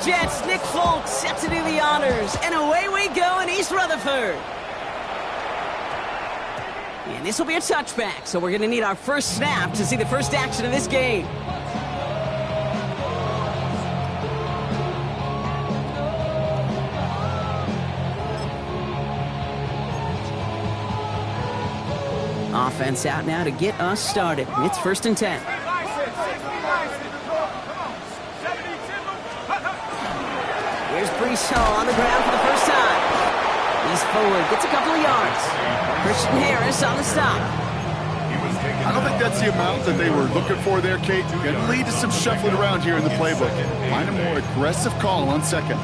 Jets, Nick Folk set to do the honors, and away we go in East Rutherford. And this will be a touchback, so we're going to need our first snap to see the first action of this game. Offense out now to get us started. It's 1st and 10. Here's Brees Hall on the ground for the first time. He's forward, gets a couple of yards. Christian Harris on the stop. I don't think that's the amount that they were looking for there, Kate. Going to lead to some shuffling around here in the playbook. Find a more aggressive call on second.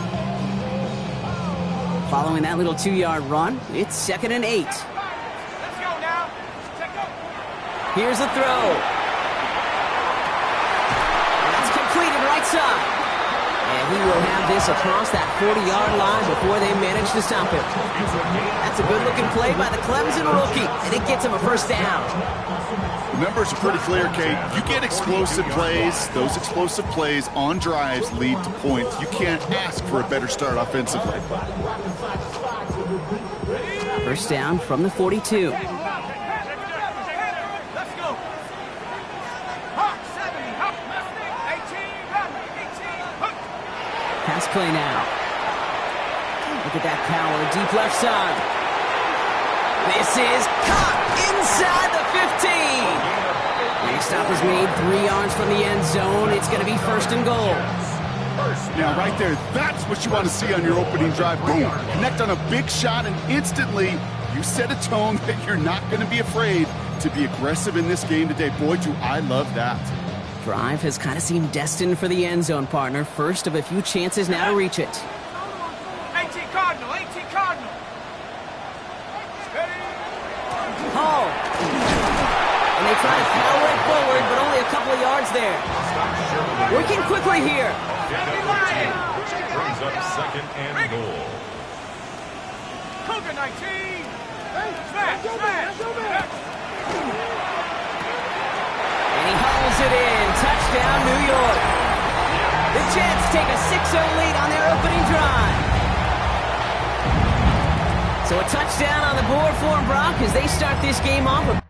Following that little 2-yard run, it's 2nd and 8. Here's the throw. That's completed right side. And he will have this across that 40-yard line before they manage to stop him. That's a good-looking play by the Clemson rookie, and it gets him a first down. The numbers are pretty clear, Kate. You get explosive plays. Those explosive plays on drives lead to points. You can't ask for a better start offensively. First down from the 42. Pass play now. Look at that power, deep left side. This is caught inside the 15. Next stop is made 3 yards from the end zone. It's going to be 1st and goal. Now, right there, that's what you want to see on your opening drive. Boom, connect on a big shot, and instantly you set a tone that you're not going to be afraid to be aggressive in this game today. Boy, do I love that. Drive has kind of seemed destined for the end zone, partner. First of a few chances now to reach it. 18 Cardinal, 18 Cardinal. Hall. And they try to power it forward, but only a couple of yards there. Working quickly here. Brings up 2nd and goal. Cougar 19. Smash, smash. And he hauls it in. Touchdown, New York. The Jets take a 6-0 lead on their opening drive. So a touchdown on the board for them, Brock, as they start this game off.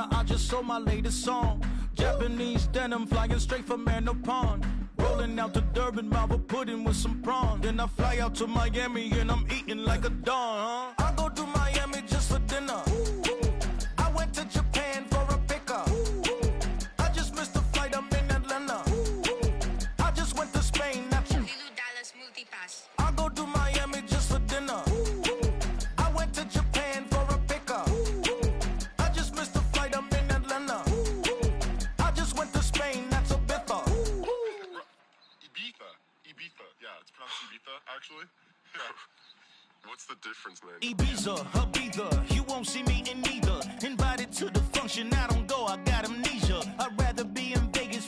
I just sold my latest song. Japanese denim flying straight from Manopon. Rolling out to Durban, Marvel pudding with some prawns. Then I fly out to Miami and I'm eating like a don. I go to Miami just for dinner. I went to Japan for a pickup. I just missed the flight, I'm in Atlanta. I just went to Spain, that's $2 smoothie pass. I go to Miami just for dinner. I went to Japan for a pickup. I just missed the flight, I'm in Atlanta. I just went to Spain, that's a Ibiza. Ibiza. Yeah, it's pronounced Ibiza, actually. What's the difference, man? Ibiza, Ibiza, you won't see me in neither. Invited to the function, I don't go, I got amnesia. I'd rather be in Vegas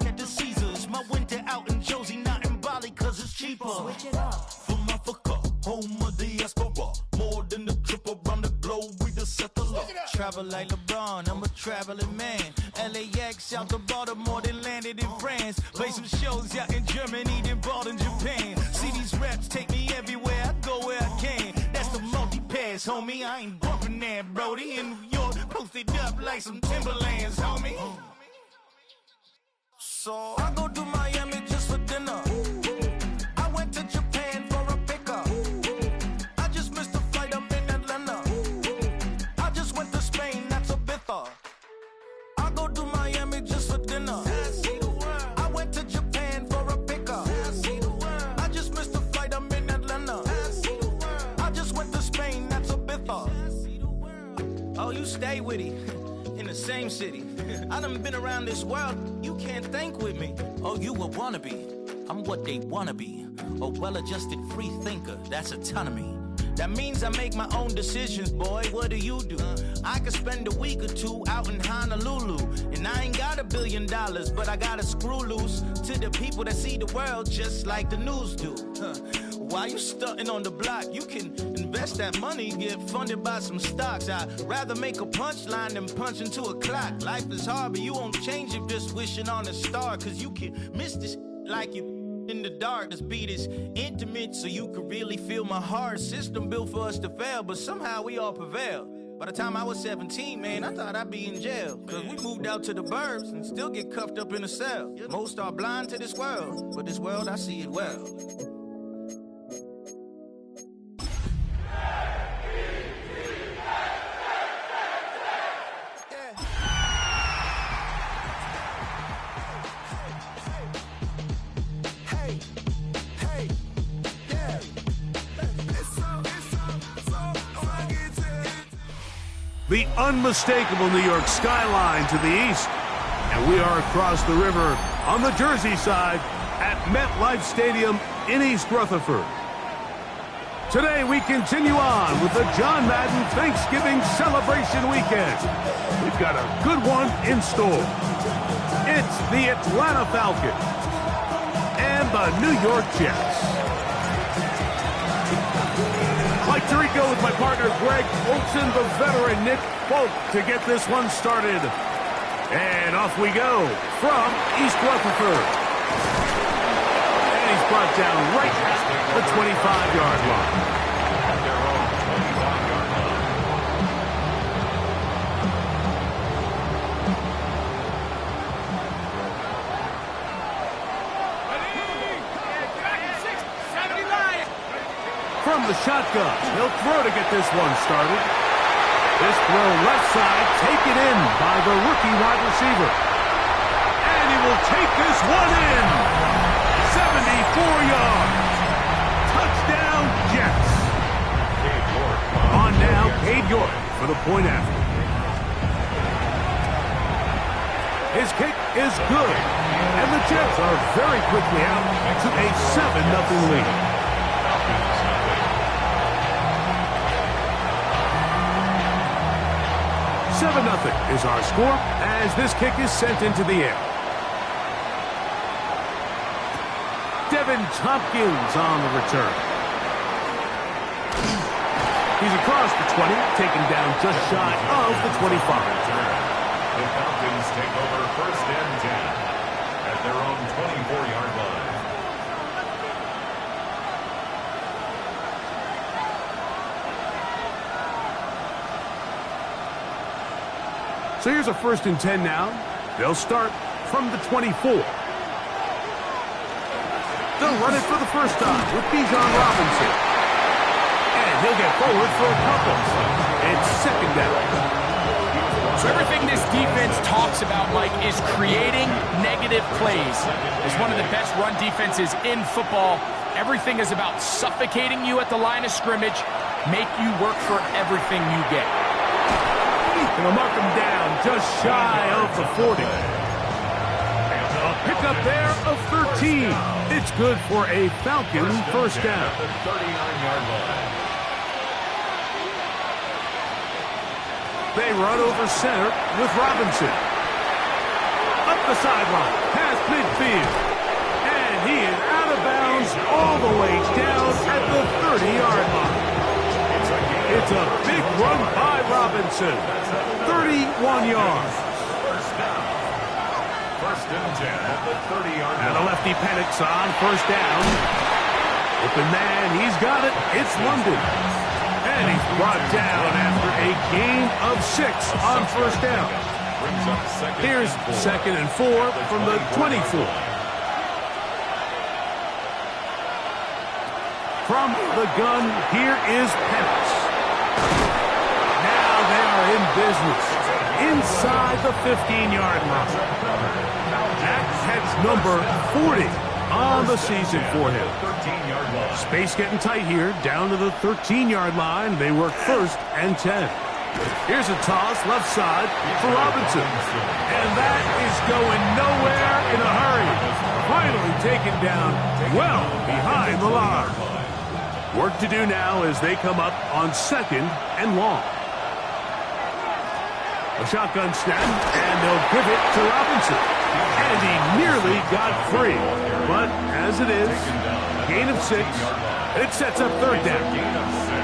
at the Caesars. My winter out in Josie, not in Bali, cause it's cheaper. Switch it up. From Africa, home of the diaspora. More than the trip around the globe, we the settler. Travel like LeBron, I'm a traveling man. LAX out to Baltimore, then landed in France. Play some shows out in Germany, then bought in Japan. See these reps take me everywhere, I go where I can. That's the multi-pass, homie, I ain't bumping that, Brody. In New York, posted up like some Timberlands, homie. So I go to Miami just for dinner. I went to Japan for a pickup. I just missed the you stay with it. In the same city. I done been around this world, you can't think with me. Oh, you a wannabe, I'm what they wanna be. A well-adjusted free thinker, that's autonomy. That means I make my own decisions, boy, what do you do? I could spend a week or two out in Honolulu, and I ain't got $1 billion, but I got a screw loose to the people that see the world just like the news do. While you stunting on the block, you can invest that money, get funded by some stocks. I'd rather make a punchline than punch into a clock. Life is hard, but you won't change it just wishing on a star, cause you can miss this like you in the dark. This beat is intimate, so you can really feel my heart. System built for us to fail, but somehow we all prevail. By the time I was 17, man, I thought I'd be in jail. Cause we moved out to the burbs and still get cuffed up in a cell. Most are blind to this world, but this world, I see it well. The unmistakable New York skyline to the east. And we are across the river on the Jersey side at MetLife Stadium in East Rutherford. Today we continue on with the John Madden Thanksgiving celebration weekend. We've got a good one in store. It's the Atlanta Falcons and the New York Jets. Mike Tirico with my partner Greg Olson, the veteran Nick Folk to get this one started. And off we go from East Rutherford. And he's brought down right at the 25-yard line. From the shotgun, he'll throw to get this one started. This throw left side taken in by the rookie wide receiver. And he will take this one in. 74 yards. Touchdown, Jets. On now, Cade York for the point after. His kick is good. And the Jets are very quickly out to a 7-0 lead. 7-0 is our score as this kick is sent into the air. Devin Tompkins on the return. He's across the 20, taken down just shy of the 25. The Falcons take over 1st and 10 at their own 24-yard line. So here's a 1st and 10 now. They'll start from the 24. They'll run it for the first time with Bijan Robinson. And he'll get forward for a couple. It's 2nd down. So everything this defense talks about, Mike, is creating negative plays. It's one of the best run defenses in football. Everything is about suffocating you at the line of scrimmage, make you work for everything you get. Gonna mark him down just shy of the 40. A pickup there of 13. It's good for a Falcon 1st down. 39-yard line. They run over center with Robinson. Up the sideline, past midfield. And he is out of bounds all the way down at the 30-yard line. It's a big run by Robinson. 31 yards. 1st and 10 at the 30-yard line. And the lefty panics on 1st down. Open man, he's got it. It's London. And he's brought down after a gain of 6 on 1st down. Here's 2nd and 4 from the 24. From the gun, here is Penix. Now they are in business inside the 15-yard line. That's number 40 on the season for him. Space getting tight here, down to the 13-yard line. They work 1st and 10. Here's a toss left side for Robinson. And that is going nowhere in a hurry. Finally taken down well behind the line. Work to do now as they come up on 2nd and long. A shotgun snap, and they'll pivot to Robinson. And he nearly got free. But as it is, gain of 6. It sets up 3rd down. Gain of 6.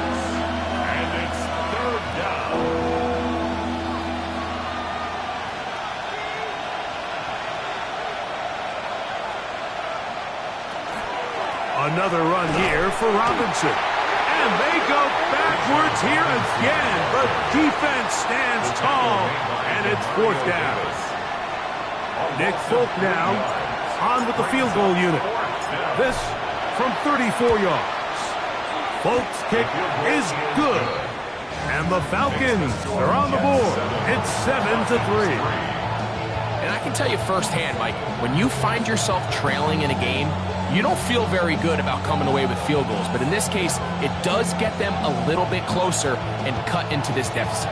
And it's 3rd down. Another run here for Robinson. And they go backwards here again. But defense stands tall, and it's 4th down. Nick Folk now on with the field goal unit. This from 34 yards. Folk's kick is good. And the Falcons are on the board. It's 7-3. And I can tell you firsthand, Mike, when you find yourself trailing in a game, you don't feel very good about coming away with field goals. But in this case, it does get them a little bit closer and cut into this deficit.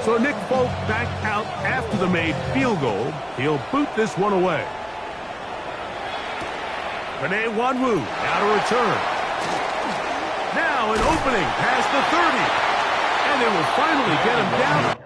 So Nick Folk back out after the made field goal. He'll boot this one away. Rene Wanwu now to return. Now an opening past the 30. And they will finally get him down.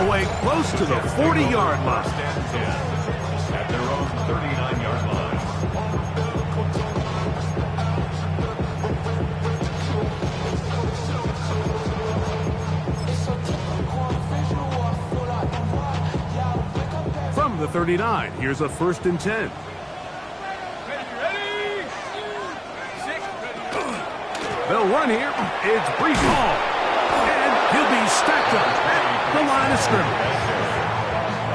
away close to the 40-yard line. First and 10 at their own 39-yard line. From the 39, here's a 1st and 10. They'll run here. It's Brees Hall. And he'll be stacked up at the line of scrimmage.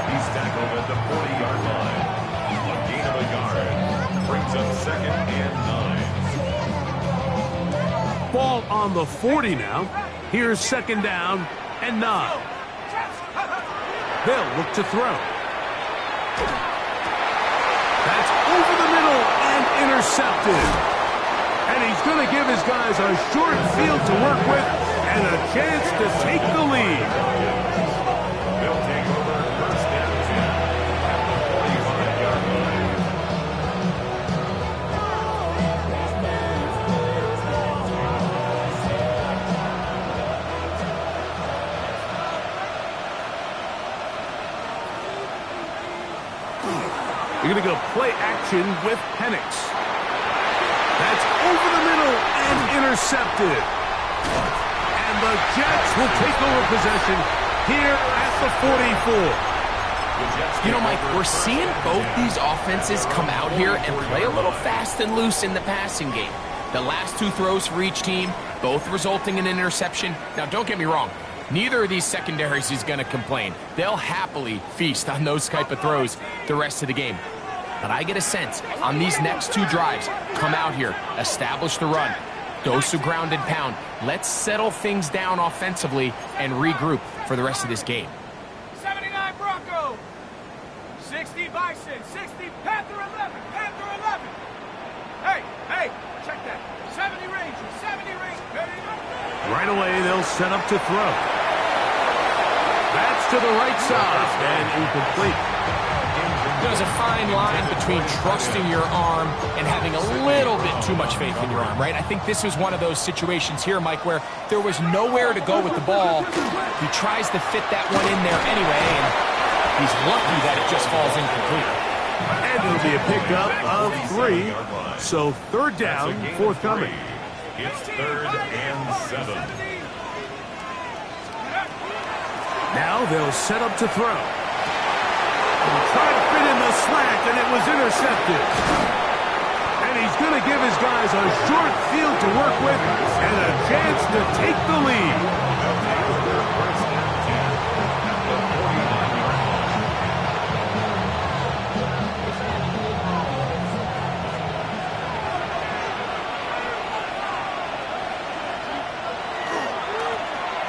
He's tackled at the 40-yard line. A gain of a yard. Brings up 2nd and 9. Ball on the 40 now. Here's 2nd down and 9. They'll look to throw. That's over the middle and intercepted. And he's going to give his guys a short field to work with and a chance to take the lead. They'll take over 1st and 10 at the 45-yard line. You're going to go play action with Penix. That's over the middle and intercepted. And the Jets will take over possession here at the 44. You know, Mike, we're seeing both these offenses come out here and play a little fast and loose in the passing game. The last 2 throws for each team, both resulting in an interception. Now, don't get me wrong. Neither of these secondaries is going to complain. They'll happily feast on those type of throws the rest of the game. But I get a sense on these next 2 drives, come out here, establish the run, dose of ground and pound. Let's settle things down offensively and regroup for the rest of this game. 79 Bronco. 60 Bison. 60 Panther 11. Panther 11. Hey, check that. 70 Rangers. 70 Rangers. Right away, they'll set up to throw. That's to the right side and incomplete. There's a fine line between trusting your arm and having a little bit too much faith in your arm, right? I think this was one of those situations here, Mike, where there was nowhere to go with the ball. He tries to fit that one in there anyway, and he's lucky that it just falls incomplete. And it'll be a pickup of 3, so 3rd down, forthcoming. It's 3rd and 7. Now they'll set up to throw. Tried to fit in the slant, and it was intercepted. And he's going to give his guys a short field to work with and a chance to take the lead.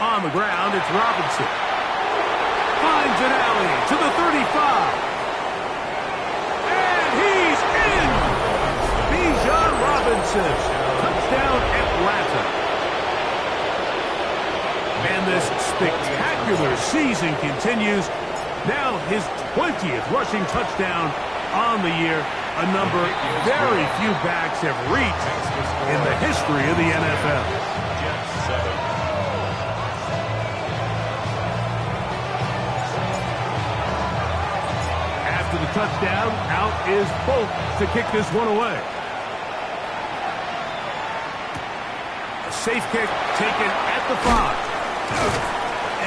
On the ground, it's Robinson. Finds an alley to the 35. And he's in! Bijan Robinson. Touchdown, Atlanta. And this spectacular season continues. Now his 20th rushing touchdown on the year. A number very few backs have reached in the history of the NFL. Jets 7. To the touchdown, out is Bolt to kick this one away. A safe kick taken at the 5.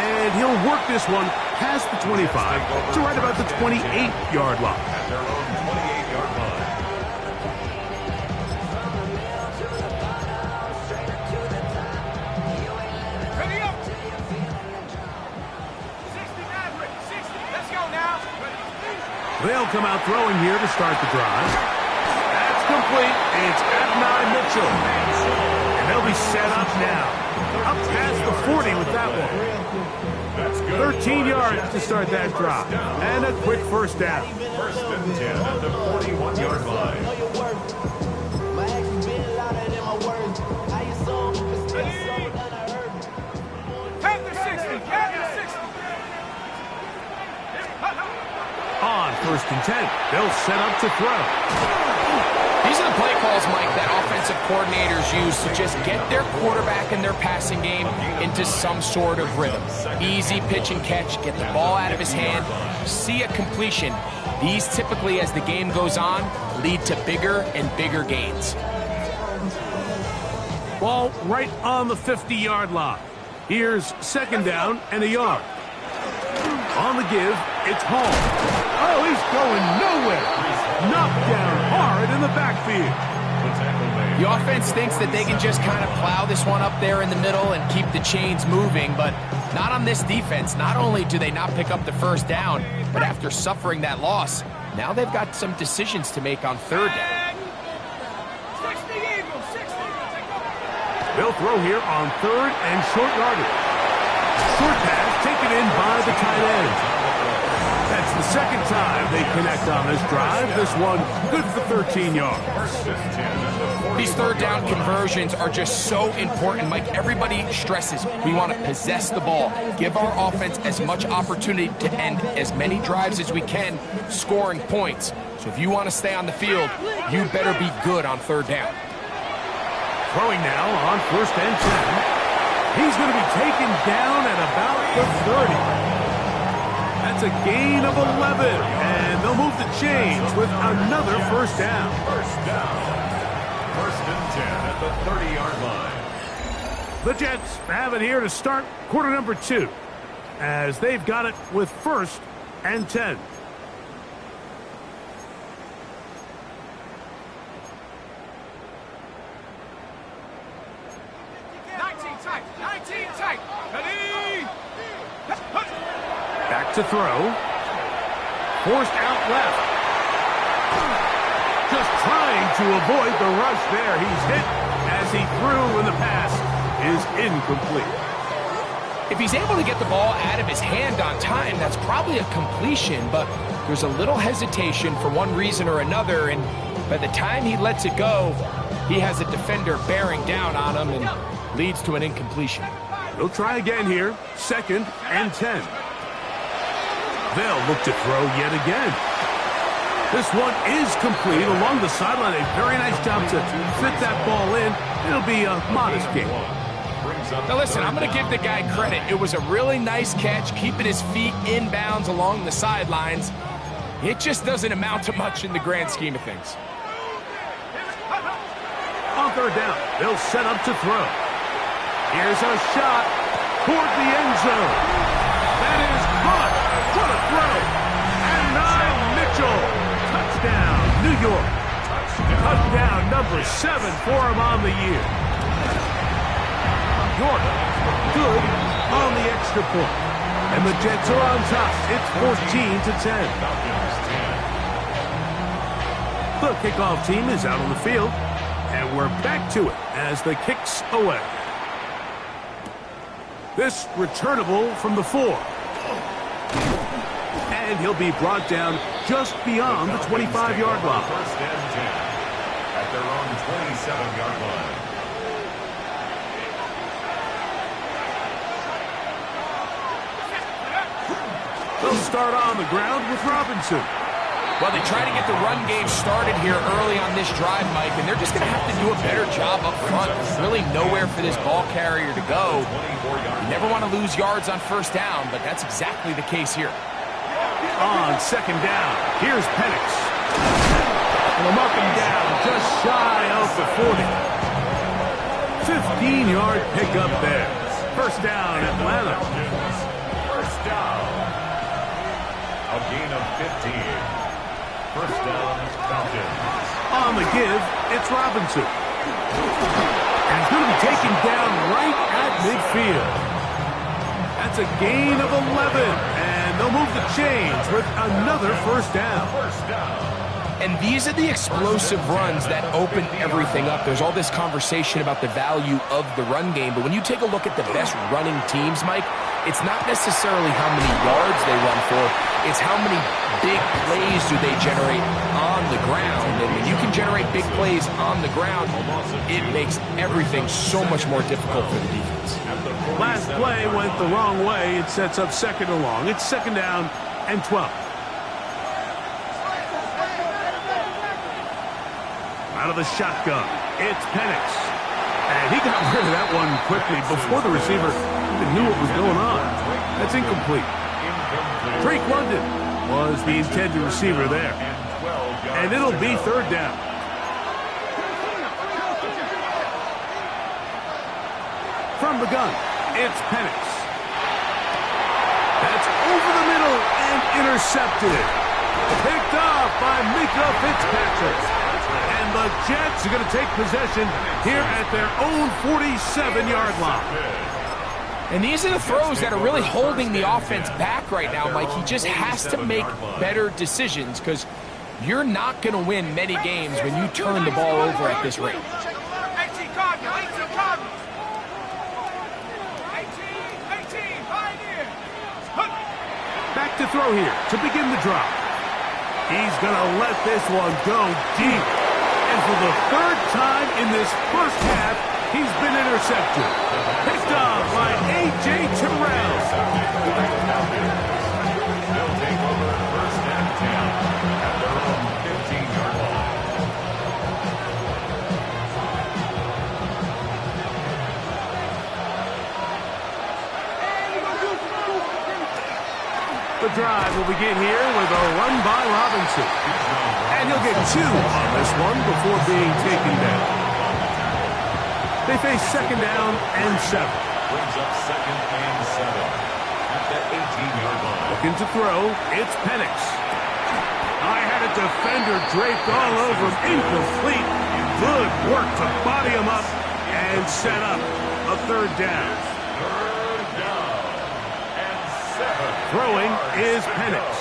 And he'll work this one past the 25 to right about the 28-yard line. At their own 28-yard line. Ready up. 60 Maverick. 60. Let's go now. They'll come out throwing here to start the drive. That's complete. It's Adonai Mitchell. And they'll be set up now. Up past the 40 with that one. 13 yards to start that drive. And a quick 1st down. 1st and 10 at the 41-yard line. Panther 60. Panther 60. On 1st and 10, they'll set up to throw. He's These are the play calls, Mike, that offensive coordinators use to just get their quarterback and their passing game into some sort of rhythm. Easy pitch and catch, get the ball out of his hand, see a completion. These typically, as the game goes on, lead to bigger and bigger gains. Ball right on the 50-yard line. Here's second down and a yard. On the give, it's Hall. Oh, he's going nowhere. Knocked down hard in the backfield. The offense thinks that they can just kind of plow this one up there in the middle and keep the chains moving, but not on this defense. Not only do they not pick up the first down, but after suffering that loss, now they've got some decisions to make on third down. 60 Eagles, 60. They'll throw here on third and short yardage. Short pass taken in by the tight end. That's the second time they connect on this drive. This one good for 13 yards. These third down conversions are just so important, Mike. Everybody stresses we want to possess the ball, give our offense as much opportunity to end as many drives as we can, scoring points. So if you want to stay on the field, you better be good on third down. Throwing now on first and 10. He's going to be taken down at about the 30. That's a gain of 11, and they'll move the chains with another first down. First and 10 at the 30-yard line. The Jets have it here to start quarter number 2, as they've got it with first and 10. Back to throw. Forced out left. Just trying to avoid the rush there. He's hit as he threw when the pass is incomplete. If he's able to get the ball out of his hand on time, that's probably a completion, but there's a little hesitation for one reason or another, and by the time he lets it go, he has a defender bearing down on him and leads to an incompletion. They'll try again here, second and 10. They'll look to throw yet again. This one is complete along the sideline. A very nice job to fit that ball in. It'll be a modest gain. Now listen, I'm going to give the guy credit. It was a really nice catch, keeping his feet inbounds along the sidelines. It just doesn't amount to much in the grand scheme of things. On third down, they'll set up to throw. Here's a shot toward the end zone. That is caught. What a throw. And now Mitchell. Touchdown, New York. Touchdown number 7 for him on the year. York, good on the extra point. And the Jets are on top. It's 14-10. The kickoff team is out on the field. And we're back to it as the kick's away. This returnable from the 4. And he'll be brought down just beyond the 25-yard line. First and 10 at their own 27-yard line. They'll start on the ground with Robinson. Well, they try to get the run game started here early on this drive, Mike, and they're just going to have to do a better job up front. There's really nowhere for this ball carrier to go. You never want to lose yards on first down, but that's exactly the case here. On second down, here's Penix. And they'll mark him down just shy of the 40. 15-yard pickup there. First down, Atlanta. First down. A gain of 15. First down, Falcons. On the give, it's Robinson. And he's going to be taken down right at midfield. That's a gain of 11. And they'll move the chains with another first down. And these are the explosive runs that open everything up. There's all this conversation about the value of the run game, but when you take a look at the best running teams, Mike, it's not necessarily how many yards they run for, it's how many big plays do they generate on the ground. And when you can generate big plays on the ground, it makes everything so much more difficult for the defense. Last play went the wrong way. It sets up second and long. It's second down and 12. out of the shotgun. It's Penix. And he got rid of that one quickly before the receiver even knew what was going on. That's incomplete. Drake London was the intended receiver there. And it'll be third down. From the gun, it's Penix. That's over the middle and intercepted. Picked off by Mika Fitzpatrick. And the Jets are going to take possession here at their own 47-yard line. And these are the throws that are really holding the offense back right now, Mike. He just has to make better decisions because you're not going to win many games when you turn the ball over at this rate. 18 Cardinals, 18 Cardinals. 18, 5 in. Back to throw here to begin the drop. He's going to let this one go deep. And for the third time in this first half, he's been intercepted. Picked off by A.J. Terrell. They'll take over first and 10 at their own 15-yard line. The drive will begin here with a run by Robinson. And he'll get 2 on this one before being taken down. They face second down and 7. Brings up second and 7 at the 18-yard line. Looking to throw, it's Penix. I had a defender draped all over him, incomplete. Good work to body him up and set up a third down. Third down and 7. Throwing is Penix.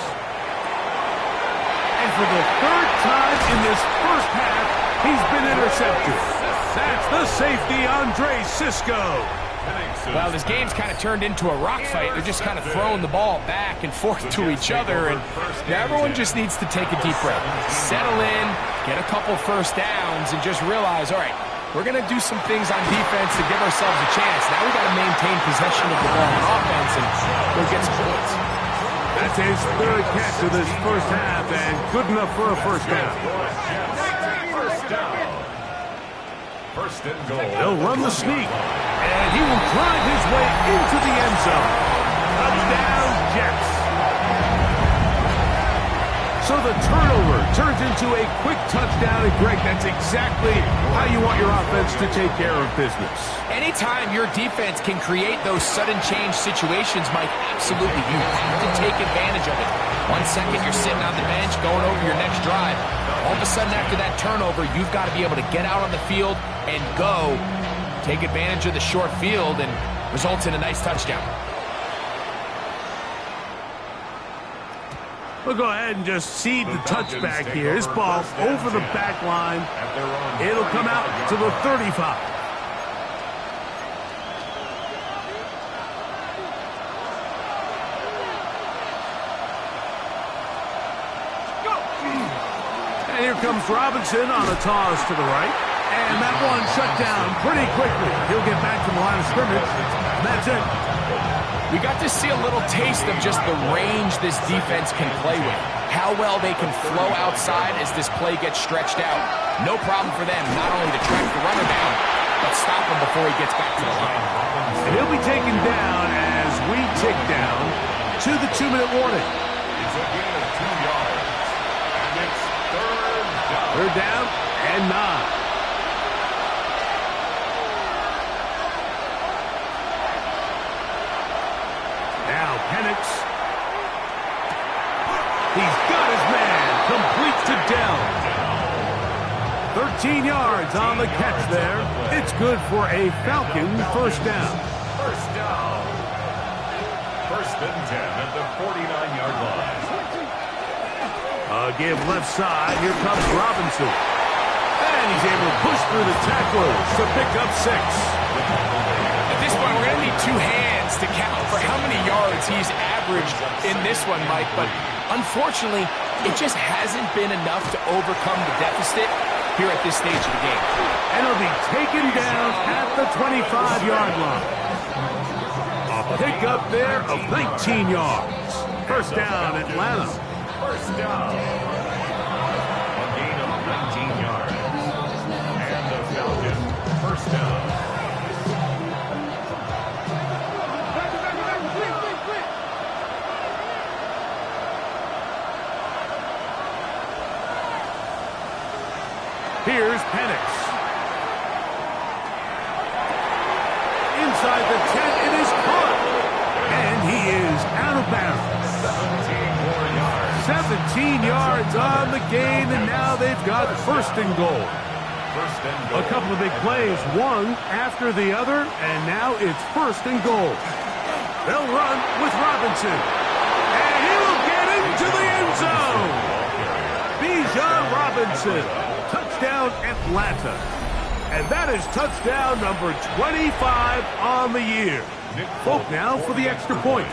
And for the third time in this first half, he's been intercepted. That's the safety, Andre Cisco. Well, this game's kind of turned into a rock fight. They're just kind of throwing the ball back and forth to each other, and everyone just needs to take a deep breath. Settle in, get a couple first downs, and just realize, all right, we're going to do some things on defense to give ourselves a chance. Now we got to maintain possession of the ball on offense and go get some points. That's his third catch of this first half, and good enough for a first down. First down. First and goal. He'll run the sneak, and he will drive his way into the end zone. Touchdown, Jets. So the turnover turns into a quick touchdown, and Greg, that's exactly how you want your offense to take care of business. Anytime your defense can create those sudden change situations, Mike, absolutely, you have to take advantage of it. 1 second, you're sitting on the bench, going over your next drive. All of a sudden, after that turnover, you've got to be able to get out on the field and go, take advantage of the short field, and results in a nice touchdown. We'll go ahead and just seed the touchback here. This ball over the back line. It'll come out to the 35. And here comes Robinson on a toss to the right. And that one shut down pretty quickly. He'll get back to the line of scrimmage. That's it. We got to see a little taste of just the range this defense can play with. How well they can flow outside as this play gets stretched out. No problem for them not only to track the runner down, but stop him before he gets back to the line. And he'll be taken down as we tick down to the 2-minute warning. It's a gain of 2 yards. And it's third down. Third down and 9. Now Penix. He's got his man. Complete to Dell. 13 yards on the catch there. It's good for a Falcon first down. First down. First and 10 at the 49-yard line. Give left side. Here comes Robinson. And he's able to push through the tacklers to pick up 6. At this point, we're going to need 2 hands to count for how many yards he's averaged in this one, Mike. But unfortunately, it just hasn't been enough to overcome the deficit here at this stage of the game. And he'll be taken down at the 25-yard line. A pickup there of 19 yards. First down, Atlanta. First down. A gain of 19 yards. Here's Penix. Inside the 10, it is caught. And he is out of bounds. 17 yards on the gain, and now they've got first and goal. A couple of big plays, one after the other, and now it's first and goal. They'll run with Robinson. And he will get into the end zone. Bijan Robinson. Touchdown, Atlanta. And that is touchdown number 25 on the year. Folk now for the extra point.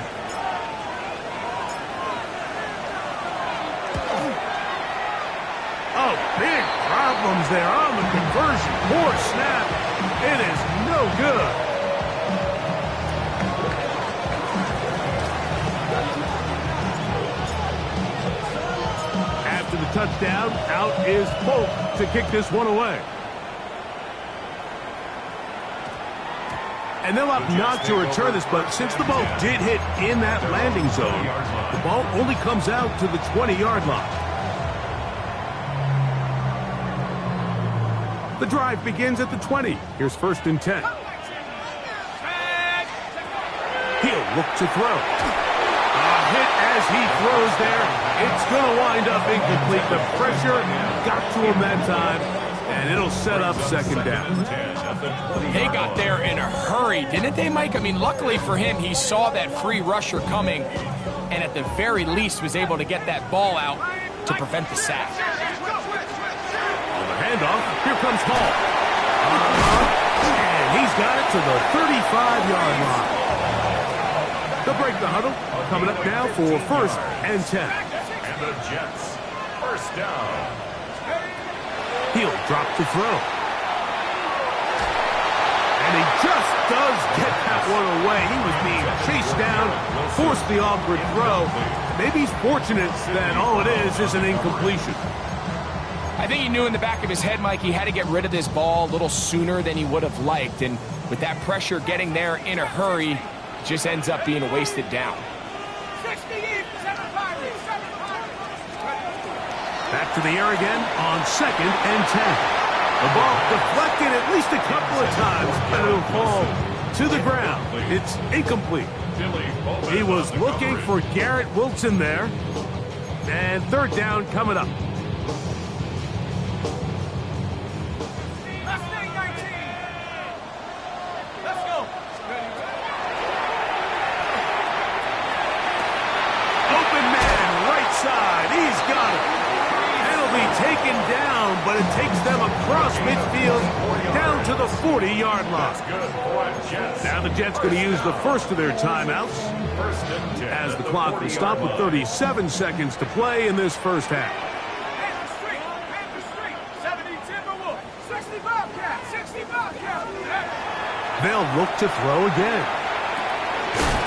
Oh, big problems there on the conversion. Poor snap. It is no good. After the touchdown, out is Folk to kick this one away. And they'll opt not to return this, but since the ball did hit in that landing zone, the ball only comes out to the 20-yard line. The drive begins at the 20. Here's first and 10. He'll look to throw. A hit as he throws there. It's going to wind up incomplete. The pressure got to him that time, and it'll set up second down. They got there in a hurry, didn't they, Mike? I mean, luckily for him, he saw that free rusher coming, and at the very least was able to get that ball out to prevent the sack. Handoff. Here comes Hall. And he's got it to the 35-yard line. They'll break the huddle. Coming up now for first and 10. And the Jets, first down. He'll drop to throw. And he just does get that one away. He was being chased down, forced the awkward throw. Maybe he's fortunate that all it is an incompletion. I think he knew in the back of his head, Mike, he had to get rid of this ball a little sooner than he would have liked. And with that pressure getting there in a hurry, it just ends up being a wasted down. Back to the air again on second and 10. The ball deflected at least a couple of times, but it'll fall to the ground. It's incomplete. He was looking for Garrett Wilson there. And third down coming up. Taken down, but it takes them across midfield down to the 40-yard line. Now the Jets going to use the first of their timeouts as the clock will stop with 37 seconds to play in this first half. They'll look to throw again.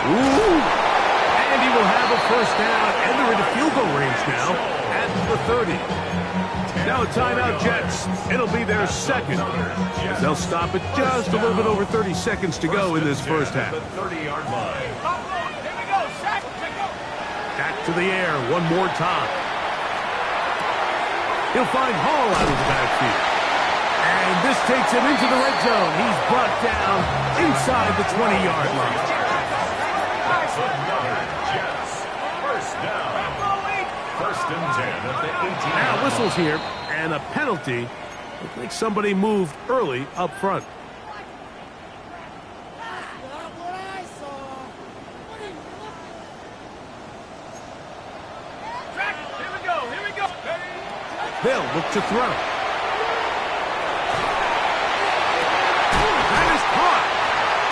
Ooh! And he will have a first down, and they're into field goal range now at the 30. Now a timeout, Jets. It'll be their second. They'll stop it just a little bit over 30 seconds to go in this first half. Back to the air one more time. He'll find Hall out of the backfield. And this takes him into the red zone. He's brought down inside the 20-yard line. Jets, first down. First and 10 at the 18. Now whistles here, and a penalty. Looks like somebody moved early up front. Here we go. They'll look to throw. That is caught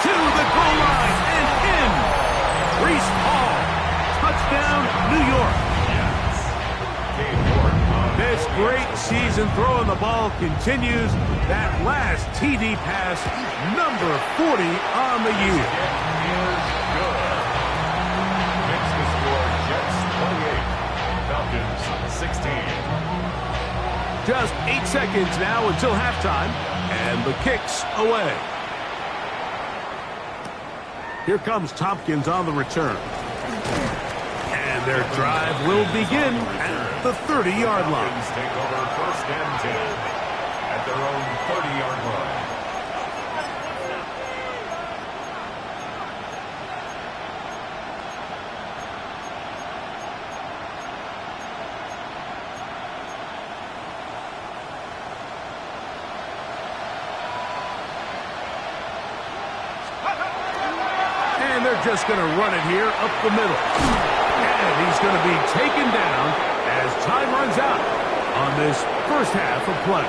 to the goal line and in. Breece Hall. Touchdown, New York. This great season throwing the ball continues. That last TD pass, number 40 on the year. Makes the score Jets 28, Falcons 16. Just 8 seconds now until halftime, and the kick's away. Here comes Tompkins on the return. And their drive will begin at the 30-yard line. Take over first and 10. at their own 30-yard line. And they're just going to run it here up the middle. And he's going to be taken down as time runs out on this first half of play.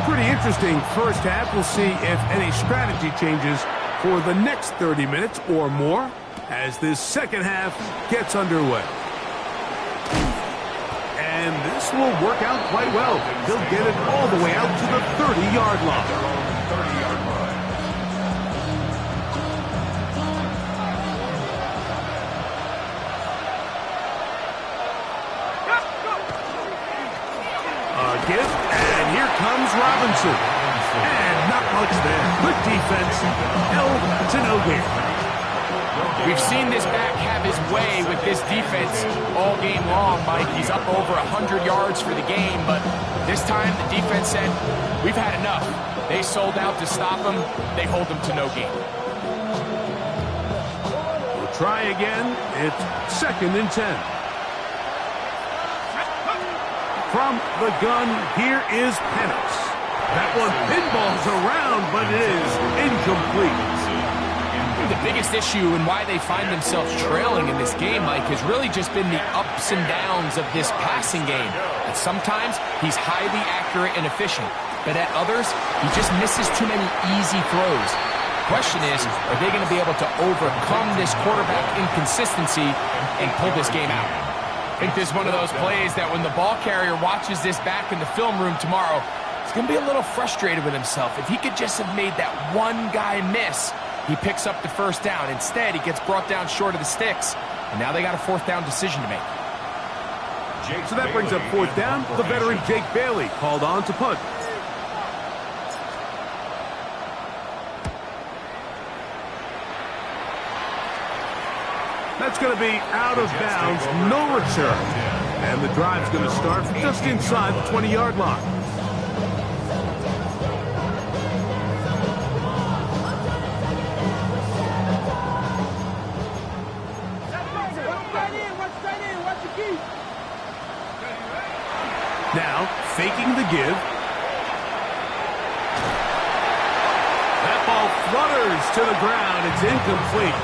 Pretty interesting first half. We'll see if any strategy changes for the next 30 minutes or more as this second half gets underway. And this will work out quite well. He'll get it all the way out to the 30-yard line. 30-yard line. Give, and here comes Robinson. And not much there. Good defense. Held to no gain. We've seen this back have his way with this defense all game long, Mike. He's up over 100 yards for the game, but this time the defense said, we've had enough. They sold out to stop him. They hold him to no gain. We'll try again. It's 2nd and 10. From the gun, here is Penix. That one pinballs around, but it is incomplete. The biggest issue and why they find themselves trailing in this game, Mike, has really just been the ups and downs of this passing game. At sometimes, he's highly accurate and efficient, but at others, he just misses too many easy throws. The question is, are they going to be able to overcome this quarterback inconsistency and pull this game out? I think this is one of those plays that when the ball carrier watches this back in the film room tomorrow, he's going to be a little frustrated with himself. If he could just have made that one guy miss, he picks up the first down. Instead, he gets brought down short of the sticks, and now they got a 4th down decision to make. So that brings up 4th down. The veteran Jake Bailey called on to punt. That's going to be out of bounds, no return. And the drive's going to start just inside the 20-yard line. Now, faking the give. That ball flutters to the ground. It's incomplete.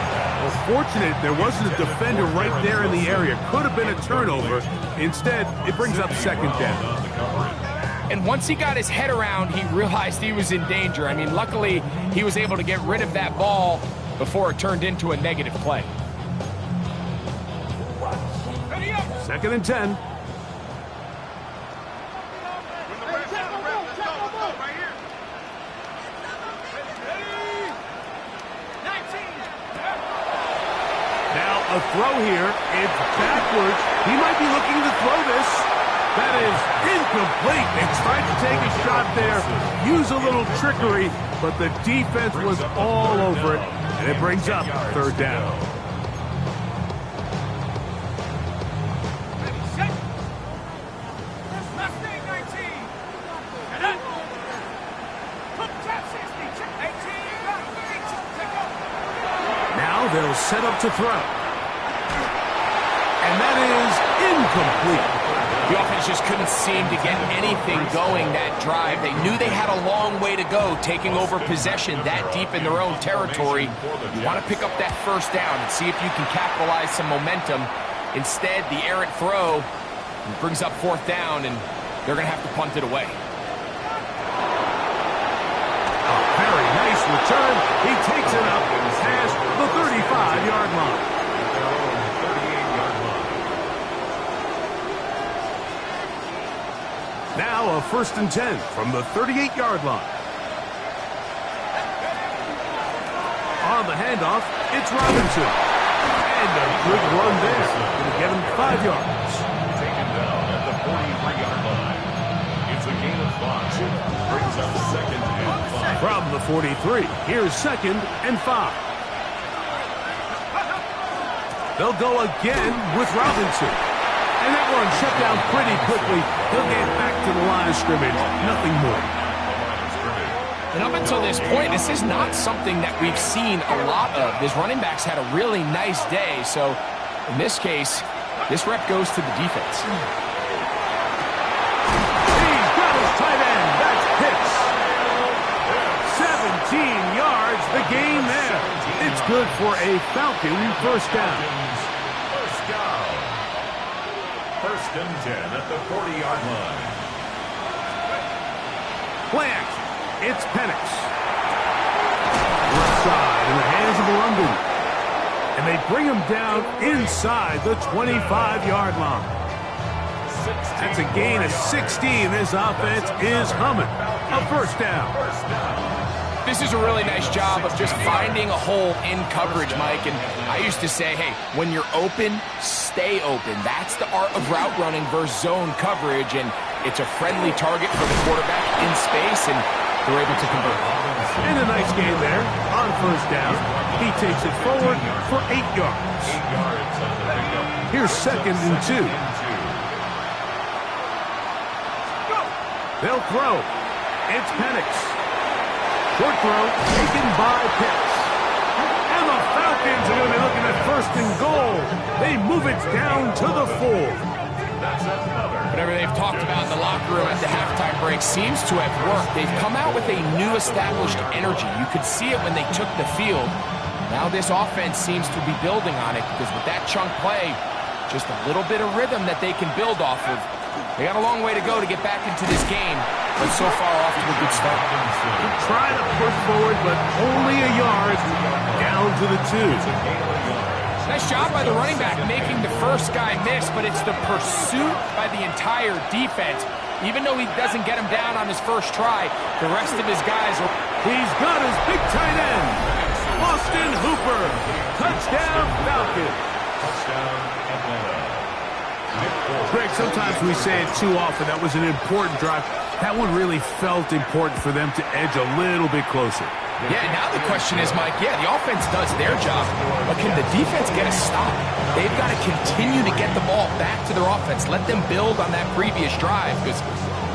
Well, fortunate there wasn't a defender right there in the area. Could have been a turnover. Instead, it brings up 2nd down. And once he got his head around, he realized he was in danger. I mean, luckily, he was able to get rid of that ball before it turned into a negative play. 2nd and 10. A throw here. It's backwards. He might be looking to throw this. That is incomplete. They tried to take a shot there, use a little trickery, but the defense was all over it, and it brings up 3rd down. Now they'll set up to throw. And that is incomplete. The offense just couldn't seem to get anything going that drive. They knew they had a long way to go, taking over possession that deep in their own territory. You want to pick up that 1st down and see if you can capitalize some momentum. Instead, the errant throw brings up 4th down, and they're going to have to punt it away. A very nice return. He takes it up past the 35-yard line. Now a 1st and 10 from the 38-yard line. On the handoff, it's Robinson. And a good run there. Going to get him 5 yards. Taken down at the 43-yard line. It's a gain of 5. Brings up 2nd and 5. From the 43, here's 2nd and 5. They'll go again with Robinson. And that one shut down pretty quickly. He'll get back to the line of scrimmage. Nothing more. And up until this point, this is not something that we've seen a lot of. His running backs had a really nice day. So in this case, this rep goes to the defense. He's got his tight end. That's Pitts. 17 yards, the gain there. It's good for a Falcon first down. First and 10 at the 40-yard line. Play action. It's Penix. Left side in the hands of London. And they bring him down inside the 25-yard line. That's a gain of 16. This offense is humming. A first down. This is a really nice job of just finding a hole in coverage, Mike. And I used to say, hey, when you're open, stay open. That's the art of route running versus zone coverage. And it's a friendly target for the quarterback in space, and they're able to convert. And a nice game there on first down. He takes it forward for 8 yards. Here's second and 2. They'll throw. It's Penix. Short throw taken by Pitts. And the Falcons are going to be looking at first and goal. They move it down to the 4. Whatever they've talked about in the locker room at the halftime break seems to have worked. They've come out with a new established energy. You could see it when they took the field. Now this offense seems to be building on it because with that chunk play, just a little bit of rhythm that they can build off of. They got a long way to go to get back into this game, but so far off to a good start. Try to push forward, but only a yard down to the 2. Nice job by the running back making the first guy miss, but it's the pursuit by the entire defense. Even though he doesn't get him down on his first try, the rest of his guys are... He's got his big tight end, Austin Hooper. Touchdown, Falcons. Touchdown, Atlanta. Greg, sometimes we say it too often. That was an important drive. That one really felt important for them to edge a little bit closer. Yeah, now the question is, Mike, yeah, the offense does their job, but can the defense get a stop? They've got to continue to get the ball back to their offense. Let them build on that previous drive because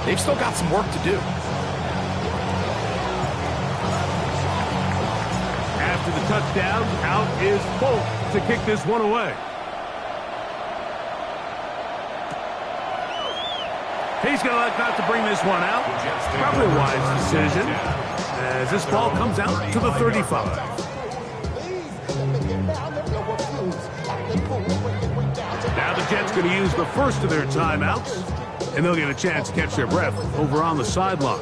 they've still got some work to do. After the touchdown, out is Folk to kick this one away. He's going to elect not to bring this one out. Probably a wise decision as this ball comes out to the 35. Now the Jets going to use the first of their timeouts, and they'll get a chance to catch their breath over on the sideline.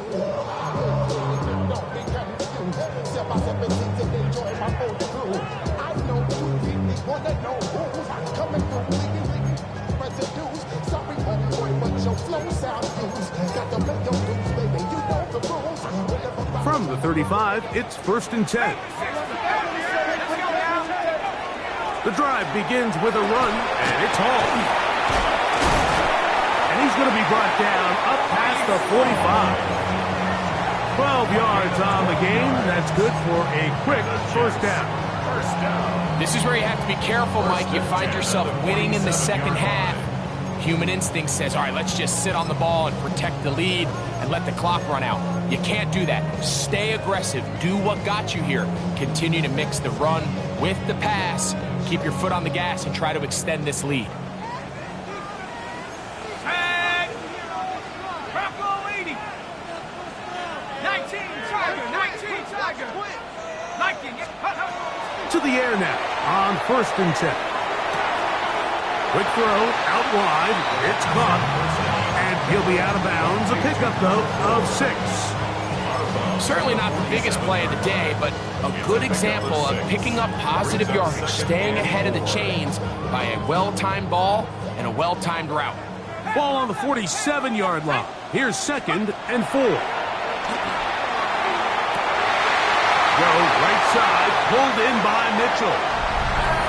From the 35, it's first and 10. The drive begins with a run, and it's Hall. And he's going to be brought down up past the 45. 12 yards on the game. That's good for a quick first down. This is where you have to be careful, Mike. You find yourself winning in the second half. Human instinct says, all right, let's just sit on the ball and protect the lead and let the clock run out. You can't do that. Stay aggressive. Do what got you here. Continue to mix the run with the pass. Keep your foot on the gas and try to extend this lead. Tag! Bronco 80. 19 Tiger, 19 Tiger. 19, To the air now on first and 10. Quick throw, out wide, it's caught, and he'll be out of bounds. A pickup, though, of 6. Certainly not the biggest play of the day, but a good example of picking up positive yardage, staying ahead of the chains by a well-timed ball and a well-timed route. Ball on the 47-yard line. Here's second and 4. Go right side, pulled in by Mitchell.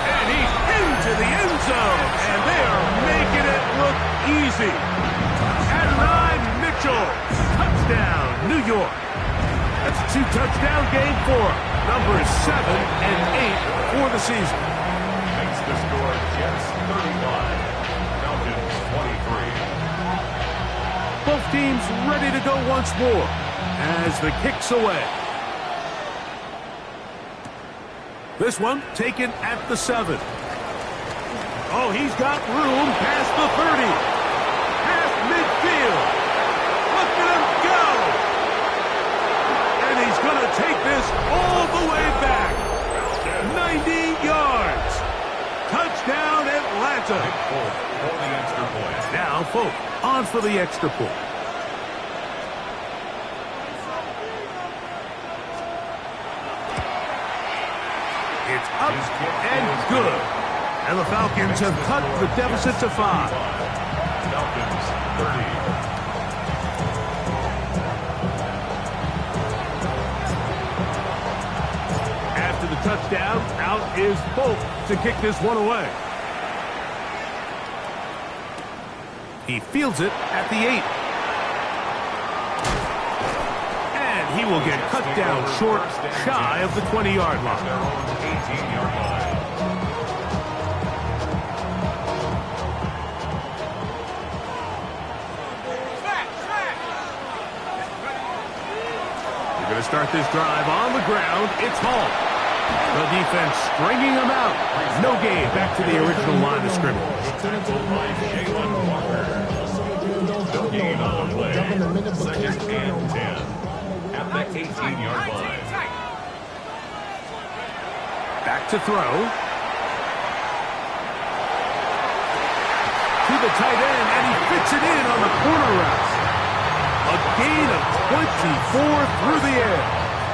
And he's into the end zone, and they are making it look easy. And Ryan Mitchell, touchdown, New York. That's a 2-touchdown game for him. Numbers 7 and 8 for the season. the score, Jets 35, Falcons 23. Both teams ready to go once more as the kick's away. This one taken at the 7. Oh, he's got room past the 30. Past midfield. Look at him go. And he's going to take this all the way back. 90 yards. Touchdown, Atlanta. For the extra point. Now, Folk on for the extra point. It's up and good. And the Falcons have cut the deficit to 5. Falcons 30. After the touchdown, out is Folk to kick this one away. He fields it at the 8. And he will get cut down short, shy of the 20-yard line. 18-yard line. They're going to start this drive on the ground. It's Hall. The defense stringing him out. No gain. Back to the original line of scrimmage. Tackled by Jalen Walker. No gain on the play. Second and 10. At the 18-yard line. Back to throw. To the tight end, and he fits it in on the corner route. A gain of 24 through the air.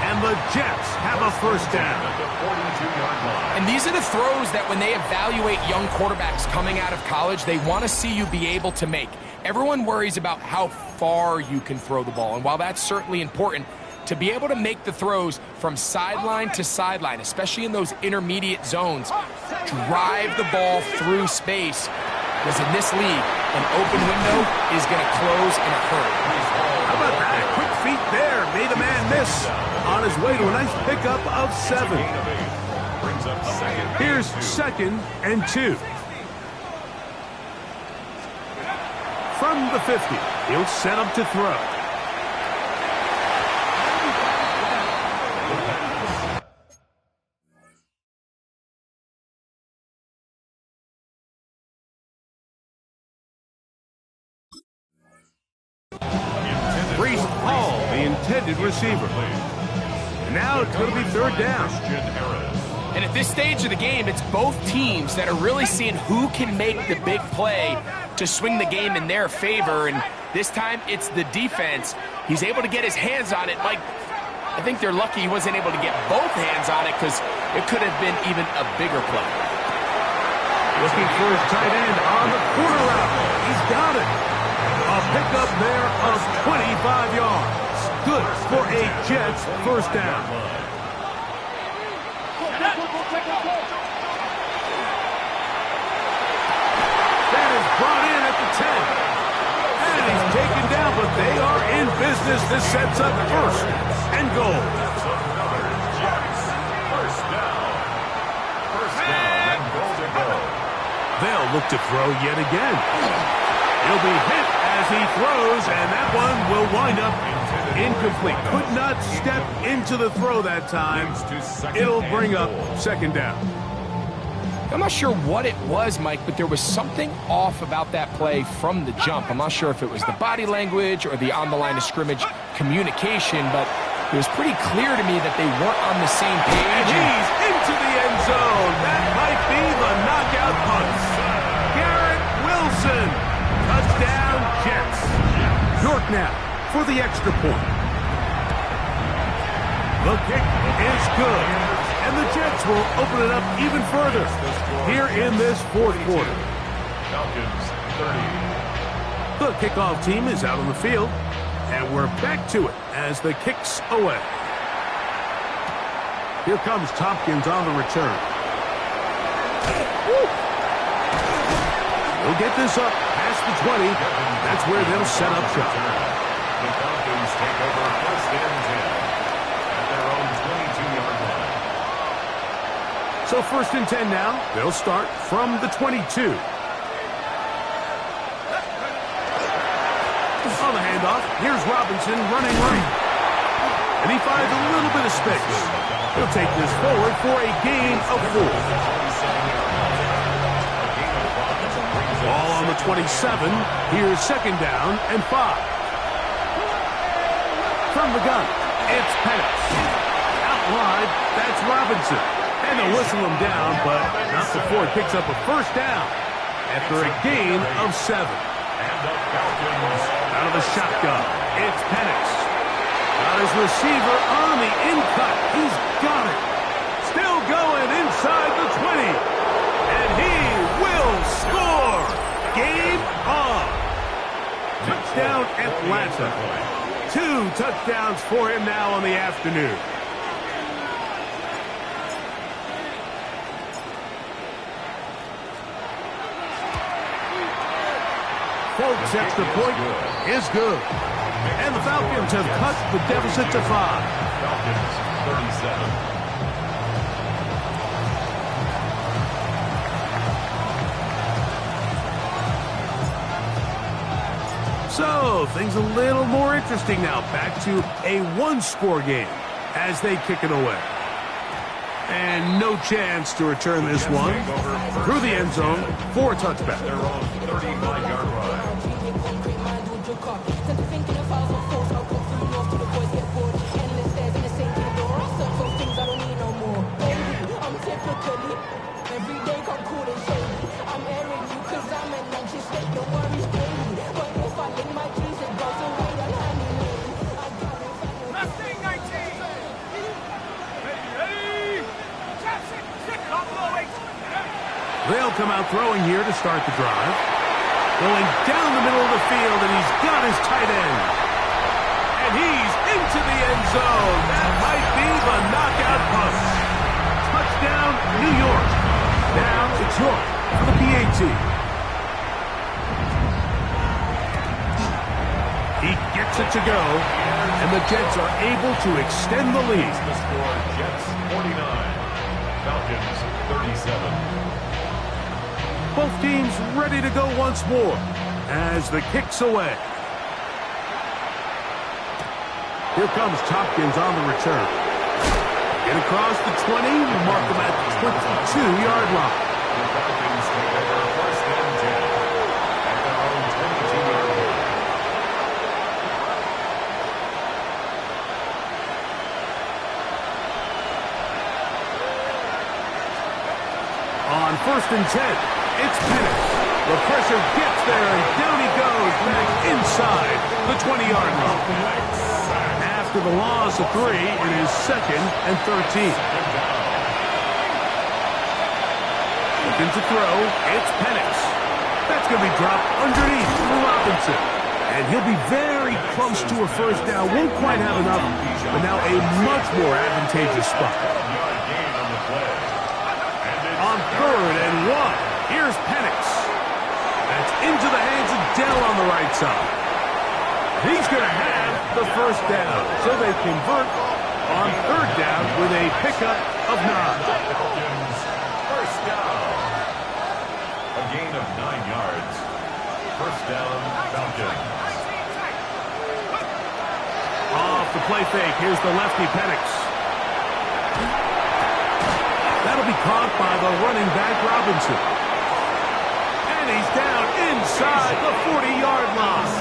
And the Jets have a first down. At the 42-yard line. And these are the throws that when they evaluate young quarterbacks coming out of college, they want to see you be able to make. Everyone worries about how far you can throw the ball. And while that's certainly important, to be able to make the throws from sideline to sideline, especially in those intermediate zones, drive the ball through space, because in this league, an open window is going to close in a hurry. How about that? Quick feet there. Made a man miss. On his way to a nice pickup of 7. Brings up second. Here's 2nd and 2. From the 50, he'll set up to throw. Brees Hall, the intended receiver. And now it's going to be 3rd down. And at this stage of the game, it's both teams that are really seeing who can make the big play to swing the game in their favor. And this time, it's the defense. He's able to get his hands on it. Mike, I think they're lucky he wasn't able to get both hands on it because it could have been even a bigger play. Looking for his tight end on the corner route. He's got it. A pickup there of 25 yards. Good for a Jets first down. That is brought in at the 10. And he's taken down, but they are in business. This sets up 1st and goal. First down. First down and goal to go. They'll look to throw yet again. He'll be hit as he throws, and that one will wind up incomplete. Could not step into the throw that time. It'll bring up 2nd down. I'm not sure what it was, Mike, but there was something off about that play from the jump. I'm not sure if it was the body language or the on-the-line of scrimmage communication, but it was pretty clear to me that they weren't on the same page. And he's into the end zone. That might be the knockout punch. Garrett Wilson. Touchdown, Jets. York now for the extra point. The kick is good. And the Jets will open it up even further here in this 4th quarter. Falcons 30. The kickoff team is out on the field. And we're back to it as the kick's away. Here comes Tompkins on the return. He'll get this up past the 20. That's where they'll set up shop. The Falcons take over 1st and 10 at their own 22-yard line. So 1st and 10 now. They'll start from the 22. On the handoff, here's Robinson running right. And he finds a little bit of space. He'll take this forward for a gain of 4. Ball on the 27. Here's 2nd down and 5. From the gun, it's Penix. Out wide, that's Robinson. And they'll whistle him down, but not before he picks up a 1st down after a gain of 7. Out of the shotgun, it's Penix. Got his receiver on the in-cut. He's got it. Still going inside the 20. And he will score. Game on. Touchdown Atlanta. 2 touchdowns for him now on the afternoon. Folks, extra point is good. And the Falcons have cut the deficit to 5. Falcons 37. So, things a little more interesting now. Back to a 1-score game as they kick it away. And no chance to return this one through the end zone for a touchback. Their own 35-yard line. They'll come out throwing here to start the drive. Going down the middle of the field, and he's got his tight end. And he's into the end zone. That might be the knockout punch. Touchdown, New York. Now it's York for the PAT. He gets it to go, and the Jets are able to extend the lead. The score, Jets 49, Falcons 37. Both teams ready to go once more as the kick's away. Here comes Tompkins on the return. Get across the 20, mark him at the 22-yard line. The Falcons take over 1st and 10 at their own 22-yard line. On 1st and 10. It's Penix. The pressure gets there, and down he goes back inside the 20-yard line. After the loss of 3, it is 2nd and 13. Looking to throw, it's Penix. That's going to be dropped underneath for Robinson. And he'll be very close to a 1st down. Won't quite have enough, but now a much more advantageous spot. On 3rd and 1. Here's Penix. That's into the hands of Dell on the right side. He's going to have the 1st down, so they convert on 3rd down with a pickup of 9. Falcons 1st down. A gain of 9 yards. 1st down, Falcons. Off the play fake, here's the lefty Penix. That'll be caught by the running back Robinson. He's down inside the 40-yard line.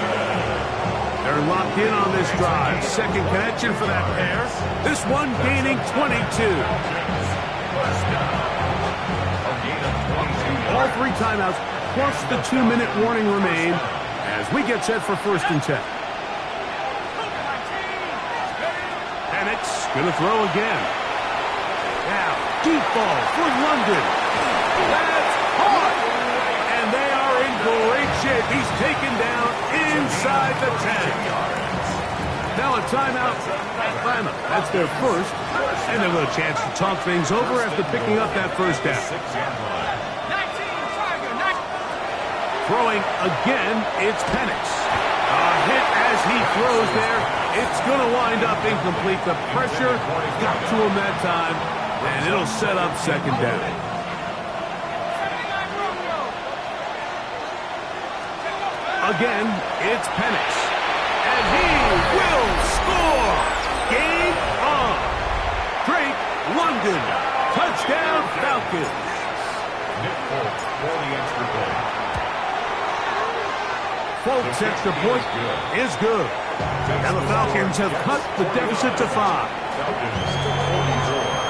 They're locked in on this drive. 2nd connection for that pair. This one gaining 22. All 3 timeouts plus the 2-minute warning remain as we get set for 1st and 10. Penix going to throw again. Now, deep ball for London. That's hard. They are in great shape. He's taken down inside the 10. Now a timeout. Atlanta. That's their 1st. And they'll have a chance to talk things over after picking up that 1st down. Throwing again, it's Penix. A hit as he throws there. It's going to wind up incomplete. The pressure got to him that time. And it'll set up second down. Again, it's Penix. And he will score! Game on! Drake London. Touchdown Falcons. Nick Folk for the extra point. Folk's extra point is good. And the Falcons have cut the deficit to 5. Falcons 44.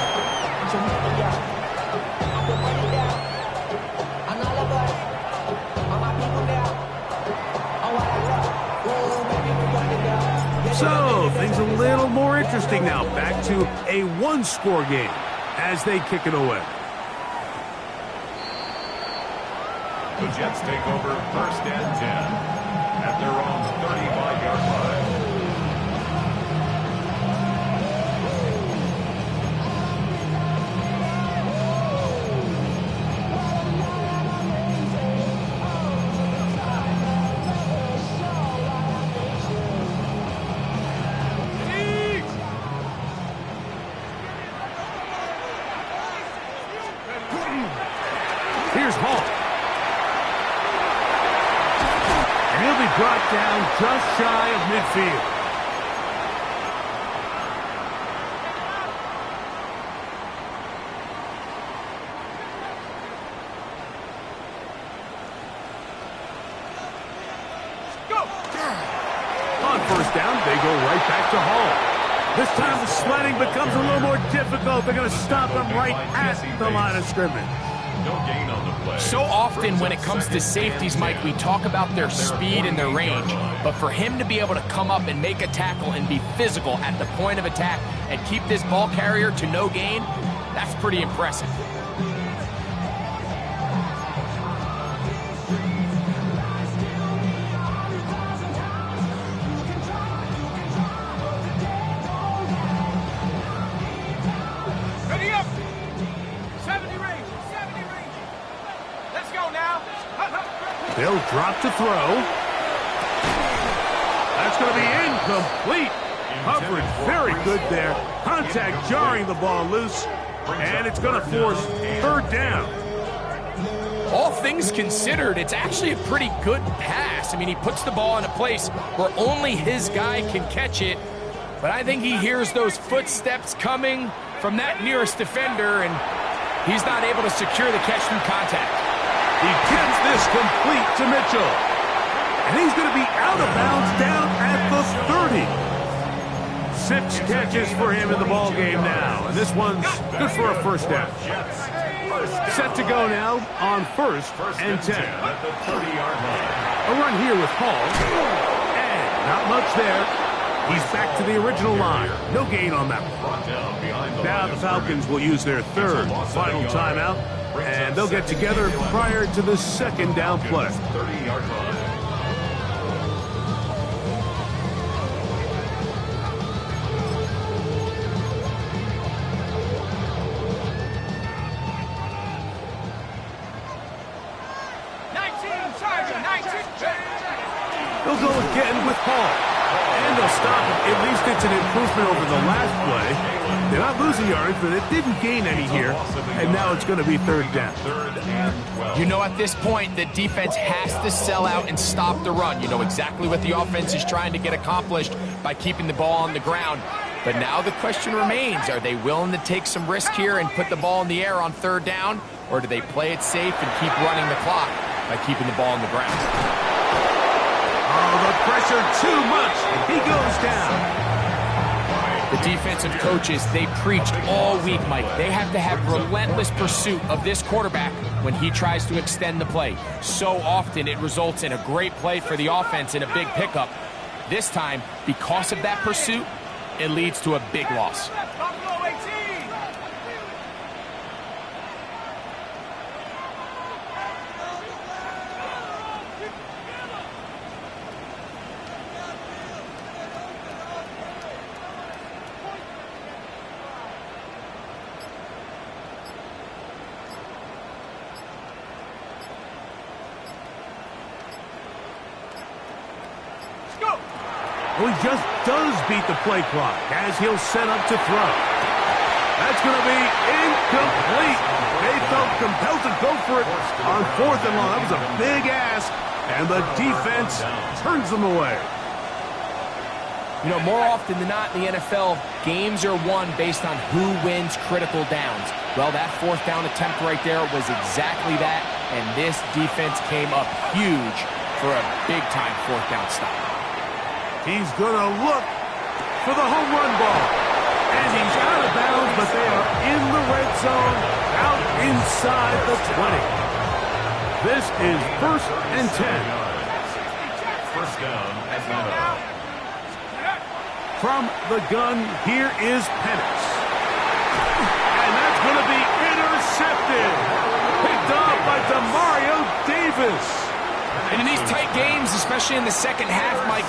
So, things a little more interesting now. Back to a one-score game as they kick it away. The Jets take over 1st and 10 at their own 35-yard line. Here's Hall. And he'll be brought down just shy of midfield. On 1st down, they go right back to Hall. This time the sledding becomes a little more difficult. They're going to stop him right at the line of scrimmage. No gain on the play. So often when it comes to safeties, Mike, we talk about their speed and their range. But for him to be able to come up and make a tackle and be physical at the point of attack and keep this ball carrier to no gain, that's pretty impressive. Ready up! 70 range, 70 range. Let's go now. They'll drop to throw. That's going to be incomplete. Coverage very good there. Contact jarring the ball loose. And it's going to force 3rd down. All things considered, it's actually a pretty good pass. I mean, he puts the ball in a place where only his guy can catch it. But I think he hears those footsteps coming from that nearest defender, and he's not able to secure the catch through contact. He gets this complete to Mitchell. And he's going to be out of bounds down at the 30. 6 catches for him in the ball game now. And this one's good for a 1st down. Set to go now on 1st and 10. At the 30-yard line. A run here with Hall. And not much there. He's back to the original line. No gain on that one. Brought down behind the Now line the of Falcons will use their 3rd final timeout. And they'll get together prior to the 2nd down play. 30-yard line. They'll go again with Hall. And they'll stop it. At least it's an improvement over the last play. They're not losing yards, but it didn't gain any here. And now it's going to be 3rd down. 3rd and 12. You know, at this point, the defense has to sell out and stop the run. You know exactly what the offense is trying to get accomplished by keeping the ball on the ground. But now the question remains, are they willing to take some risk here and put the ball in the air on 3rd down? Or do they play it safe and keep running the clock by keeping the ball on the ground? Oh, the pressure too much. He goes down. The defensive coaches, they preached all week, Mike. They have to have relentless pursuit of this quarterback when he tries to extend the play. So often it results in a great play for the offense and a big pickup. This time, because of that pursuit, it leads to a big loss. Buffalo 18. Well, he just does beat the play clock as he'll set up to throw. That's going to be incomplete. They felt compelled to go for it on 4th and long. That was a big ask, and the defense turns them away. You know, more often than not in the NFL, games are won based on who wins critical downs. Well, that 4th down attempt right there was exactly that, and this defense came up huge for a big-time 4th down stop. He's going to look for the home run ball. And he's out of bounds, but they are in the red zone, out inside the 20. This is 1st and 10. First down, Atlanta. From the gun, here is Penix. And that's going to be intercepted. Picked off by Demario Davis. And in these tight games, especially in the second half, Mike,